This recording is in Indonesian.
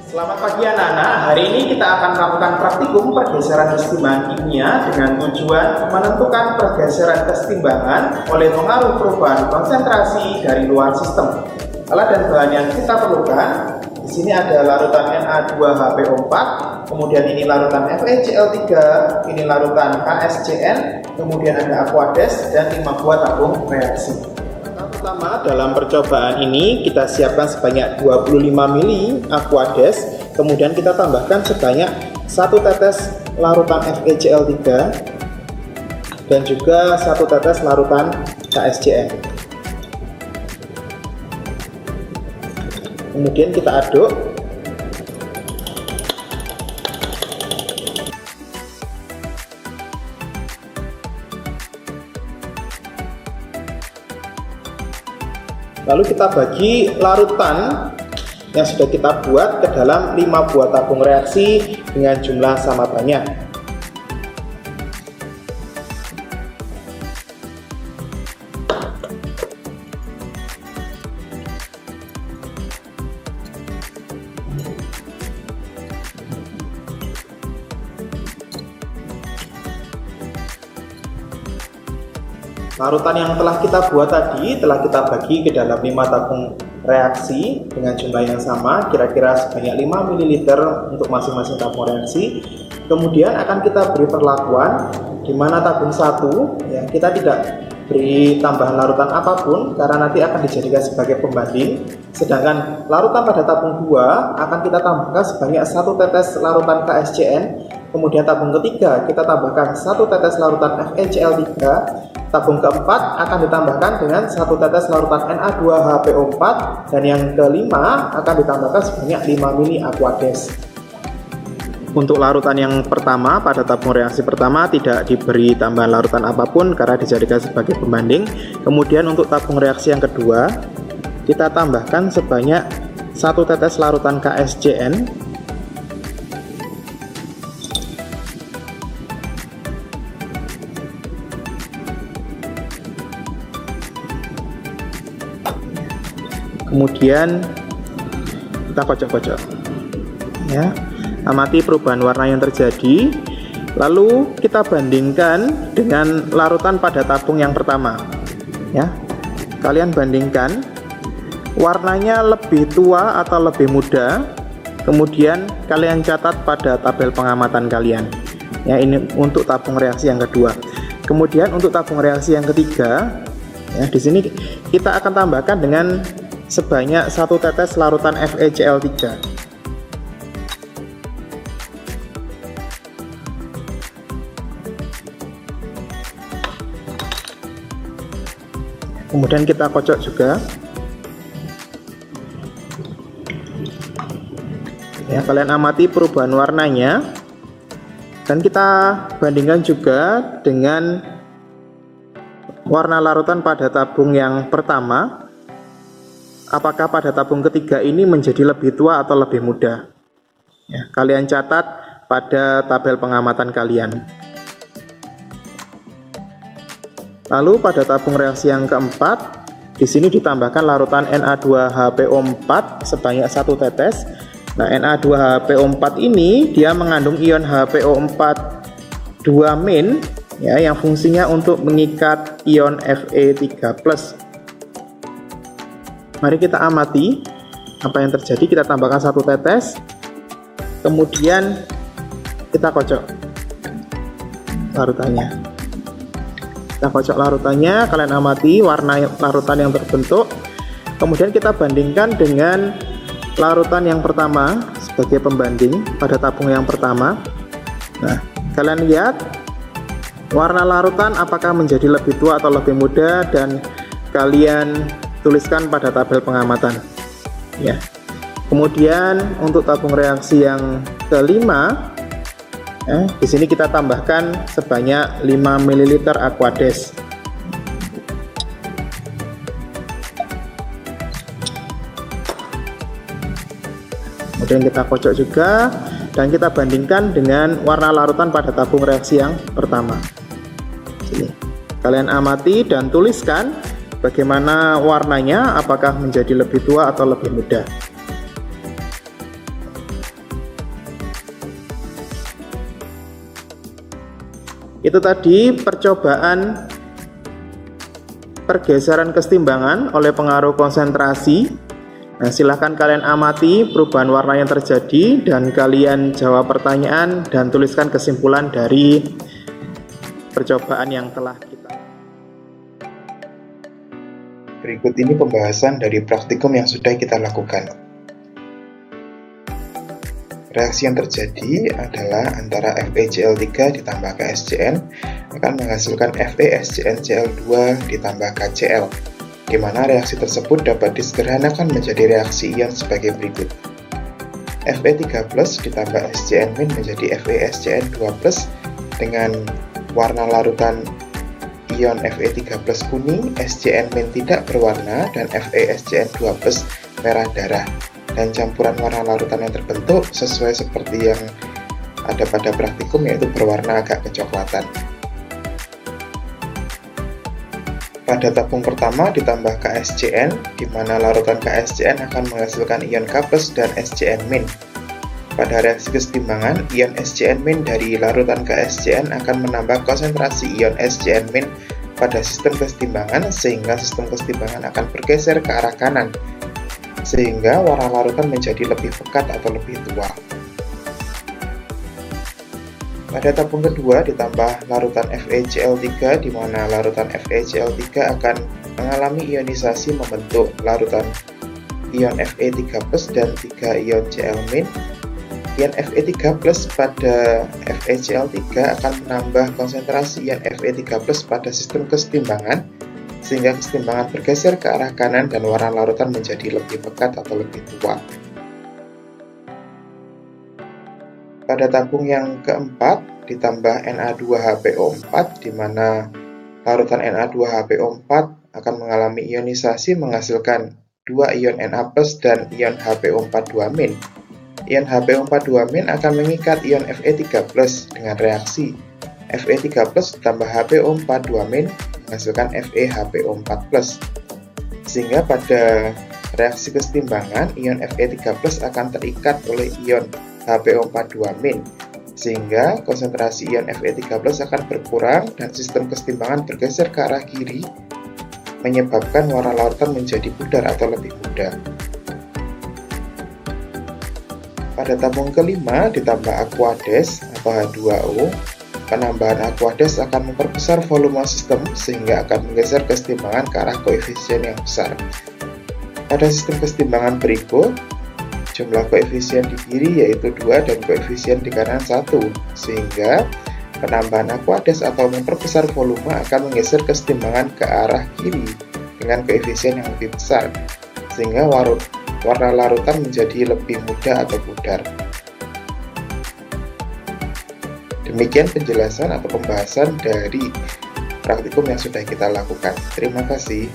Selamat pagi anak-anak, hari ini kita akan melakukan praktikum pergeseran kesetimbangan kimia dengan tujuan menentukan pergeseran kesetimbangan oleh pengaruh perubahan konsentrasi dari luar sistem. Alat dan bahan yang kita perlukan, di sini ada larutan Na2HPO4, kemudian ini larutan FeCl3, ini larutan KSCN, kemudian ada Aquades dan 5 buah tabung reaksi. Pertama, dalam percobaan ini kita siapkan sebanyak 25 ml Aquades, kemudian kita tambahkan sebanyak 1 tetes larutan FeCl3 dan juga 1 tetes larutan KSCN. Kemudian kita aduk. Lalu kita bagi larutan yang sudah kita buat ke dalam 5 buah tabung reaksi dengan jumlah sama banyak. Larutan yang telah kita buat tadi telah kita bagi ke dalam 5 tabung reaksi dengan jumlah yang sama, kira-kira sebanyak 5 ml untuk masing-masing tabung reaksi. Kemudian akan kita beri perlakuan di mana tabung 1 ya, kita tidak beri tambahan larutan apapun karena nanti akan dijadikan sebagai pembanding. Sedangkan larutan pada tabung 2 akan kita tambahkan sebanyak 1 tetes larutan KSCN. Kemudian tabung ketiga kita tambahkan 1 tetes larutan FeCl3. Tabung keempat akan ditambahkan dengan 1 tetes larutan Na2HPO4 dan yang kelima akan ditambahkan sebanyak 5 ml Aquades. Untuk larutan yang pertama pada tabung reaksi pertama tidak diberi tambahan larutan apapun karena dijadikan sebagai pembanding. Kemudian untuk tabung reaksi yang kedua kita tambahkan sebanyak 1 tetes larutan KSCN. Kemudian kita kocok-kocok ya, amati perubahan warna yang terjadi, lalu kita bandingkan dengan larutan pada tabung yang pertama ya. Kalian bandingkan warnanya lebih tua atau lebih muda, kemudian kalian catat pada tabel pengamatan kalian ya. Ini untuk tabung reaksi yang kedua. Kemudian untuk tabung reaksi yang ketiga ya, di sini kita akan tambahkan dengan sebanyak 1 tetes larutan FeCl3. Kemudian kita kocok juga ya, kalian amati perubahan warnanya dan kita bandingkan juga dengan warna larutan pada tabung yang pertama. Apakah pada tabung ketiga ini menjadi lebih tua atau lebih muda ya, kalian catat pada tabel pengamatan kalian. Lalu pada tabung reaksi yang keempat di sini ditambahkan larutan Na2HPO4 sebanyak 1 tetes. Nah, Na2HPO4 ini dia mengandung ion HPO4 2- ya, yang fungsinya untuk mengikat ion Fe3+. Mari kita amati apa yang terjadi. Kita tambahkan 1 tetes, kemudian kita kocok larutannya. Kita kocok larutannya, kalian amati warna larutan yang terbentuk. Kemudian kita bandingkan dengan larutan yang pertama sebagai pembanding pada tabung yang pertama. Nah, kalian lihat warna larutan apakah menjadi lebih tua atau lebih muda, dan kalian tuliskan pada tabel pengamatan ya. Kemudian untuk tabung reaksi yang kelima di sini kita tambahkan sebanyak 5 ml Aquades. Kemudian kita kocok juga dan kita bandingkan dengan warna larutan pada tabung reaksi yang pertama. Sini. Kalian amati dan tuliskan bagaimana warnanya, apakah menjadi lebih tua atau lebih muda. Itu tadi percobaan pergeseran kesetimbangan oleh pengaruh konsentrasi. Nah, silahkan kalian amati perubahan warna yang terjadi dan kalian jawab pertanyaan dan tuliskan kesimpulan dari percobaan yang telah kita. Berikut ini pembahasan dari praktikum yang sudah kita lakukan. Reaksi yang terjadi adalah antara FeCl3 ditambah KSCN akan menghasilkan FeSCnCl2 ditambah KCl, di mana reaksi tersebut dapat disederhanakan menjadi reaksi ion sebagai berikut. Fe3+ ditambah SCN- menjadi FeSCN2+ dengan warna larutan ion Fe3+ kuning, SCN- tidak berwarna, dan FeSCN2+ merah darah. Dan campuran warna larutan yang terbentuk sesuai seperti yang ada pada praktikum, yaitu berwarna agak kecoklatan. Pada tabung pertama ditambah KSCN, di mana larutan KSCN akan menghasilkan ion K+ dan SCN-. Pada reaksi kesetimbangan, ion SCN- dari larutan KSCN akan menambah konsentrasi ion SCN- pada sistem kesetimbangan, sehingga sistem kesetimbangan akan bergeser ke arah kanan, sehingga warna larutan menjadi lebih pekat atau lebih tua. Pada tabung kedua ditambah larutan FeCl3, di mana larutan FeCl3 akan mengalami ionisasi membentuk larutan ion Fe3+ dan 3 ion Cl-. Ion Fe3+ pada FeCl3 akan menambah konsentrasi ion Fe3+ pada sistem kesetimbangan, sehingga kesetimbangan bergeser ke arah kanan dan warna larutan menjadi lebih pekat atau lebih tua. Pada tabung yang keempat ditambah Na2HPO4, di mana larutan Na2HPO4 akan mengalami ionisasi menghasilkan 2 ion Na+ dan ion HPO42-. Ion HPO42- akan mengikat ion Fe3+ dengan reaksi Fe3+ ditambah HPO42- menghasilkan FeHPO4+, sehingga pada reaksi kesetimbangan ion Fe3+ akan terikat oleh ion HPO42-, sehingga konsentrasi ion Fe3+ akan berkurang dan sistem kesetimbangan bergeser ke arah kiri, menyebabkan warna larutan menjadi pudar atau lebih muda. Pada tabung kelima ditambah Aquades atau H2O, penambahan Aquades akan memperbesar volume sistem, sehingga akan menggeser kesetimbangan ke arah koefisien yang besar. Pada sistem kesetimbangan berikut, jumlah koefisien di kiri yaitu 2 dan koefisien di kanan 1, sehingga penambahan Aquades atau memperbesar volume akan menggeser kesetimbangan ke arah kiri dengan koefisien yang lebih besar, sehingga warna larutan menjadi lebih muda atau pudar. Demikian penjelasan atau pembahasan dari praktikum yang sudah kita lakukan. Terima kasih.